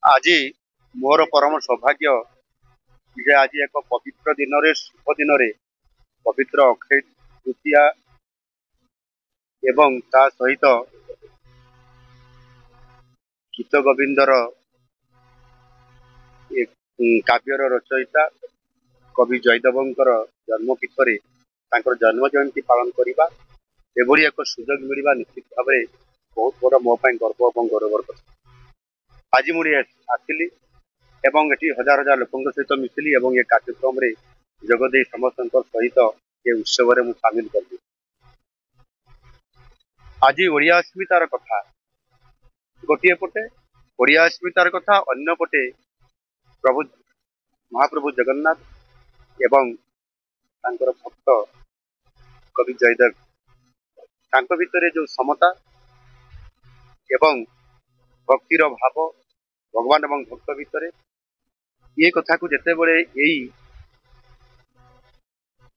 आज मोर परम सौभाग्य जे आज एक पवित्र दिन शुभ दिन पवित्र अक्षय तृतीया एवं ता सहित गीत गोविंदर एक काव्यर रचयिता कवि जयदेवंकर जन्मपीठरे जन्म जयंती पालन करवा एभली एक सुजोग मिलवा निश्चित भाव में बहुत बड़ मो गर्व और गौरवर कथा। आज मुझे आसली एवं ये हजार हजार लोकों सहित मिसिली और ये कार्यक्रम रे जोगदे समस्त सहित ये उत्सव में सामिल कली। आज ओडिया अस्मितार कथा गोटे पटे ओडिया अस्मितार कथा अन्य पटे प्रभु महाप्रभु जगन्नाथ एवं तांकर भक्त कवि जयदेव तांको भितर जो समता एवं भक्तिर भाव भगवान एवं भक्त भितर ये कथा को जिते बड़े यही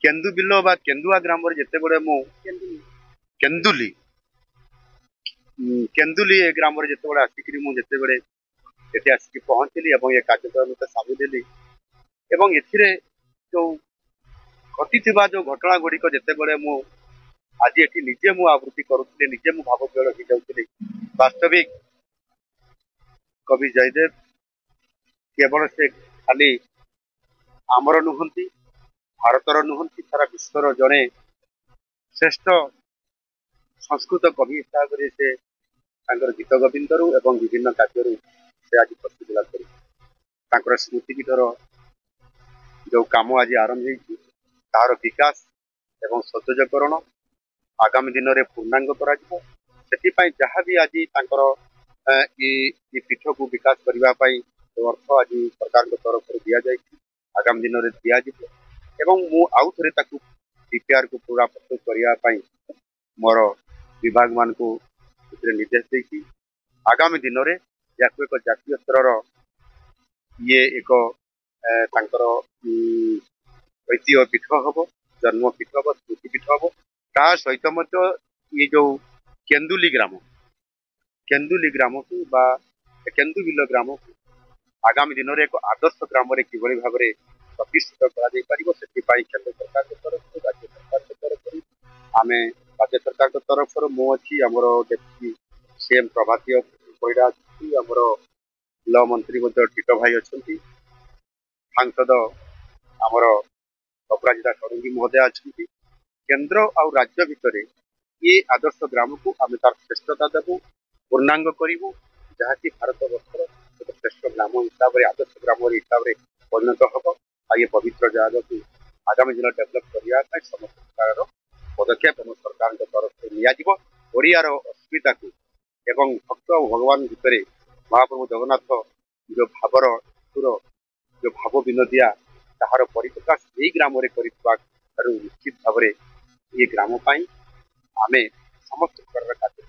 केन्दु बिल बा केन्दुआ ग्राम जिते बड़े मु केन्दुली केन्दुली ग्राम जिते बड़े आसिक मुझे बड़े ये आसिक पहुंचली और ये कार्यक्रम सामिल हेली एवं एथिरे जो घटी जो घटना गुड़िक जिते बड़े मु आज ये निजे मु आवृत्ति करुली निजे मु भाव विहल हो जाऊली। वास्तविक कवि जयदेव केवल से खाली आमर नुहंती भारतर नुहंती सारा विश्वर जड़े श्रेष्ठ संस्कृत कवि हिसाब से गीत गोविंदरू एवं विभिन्न काव्यरू से आज प्रसिद्धि लाभ कर स्मृति पीठर जो काम आज आरंभ तार विकास एवं सौंदर्यकरण आगामी दिन में पूर्णांग कर जहाँ भी आज पीठ को विकास करने जो अर्थ आज सरकार तरफ दि जाए आगामी दिन में दिज्व मु आउ थे डीपीआर को पूरा प्रस्तुत करने मोर विभाग मान को निर्देश देती आगामी दिन में या एक जातीय स्तर ये एक ऐतिह्य पीठ हम जन्म पीठ हम स्मृति पीठ हम ता सहित ये जो केन्दुली ग्राम को बा केन्दुबिल ग्राम को आगामी दिन में एक आदर्श ग्राम कि भाव में प्रतिष्ठित कर केंद्र सरकार तरफ राज्य सरकार तरफ आम राज्य सरकार तरफ मुझी आमर डेप्यूटी सीएम प्रभाती परिड़ा आमर ल मंत्री टीट भाई अच्छा सांसद आमर अपराजिता षडंगी महोदय अच्छा केन्द्र और राज्य भितर ये आदर्श ग्राम को आम तार श्रेष्ठता देवु पूर्णांग करूँ जहाँकि भारत वर्षर एक श्रेष्ठ ग्राम हिसाब से आदर्श ग्राम हिसाब से परिणत हम आ ये पवित्र जगह को आगामी दिन डेभलप करने समस्त प्रकार पदक्षेप सरकार तरफ से नियार अस्मिता को एवं भक्त और भगवान भितर महाप्रभु जगन्नाथ जो भावर जो भाव विनोदिया ताहार परिप्रकाश यही ग्राम निश्चित भाव ये ग्राम आमे समस्त प्रकार कार्य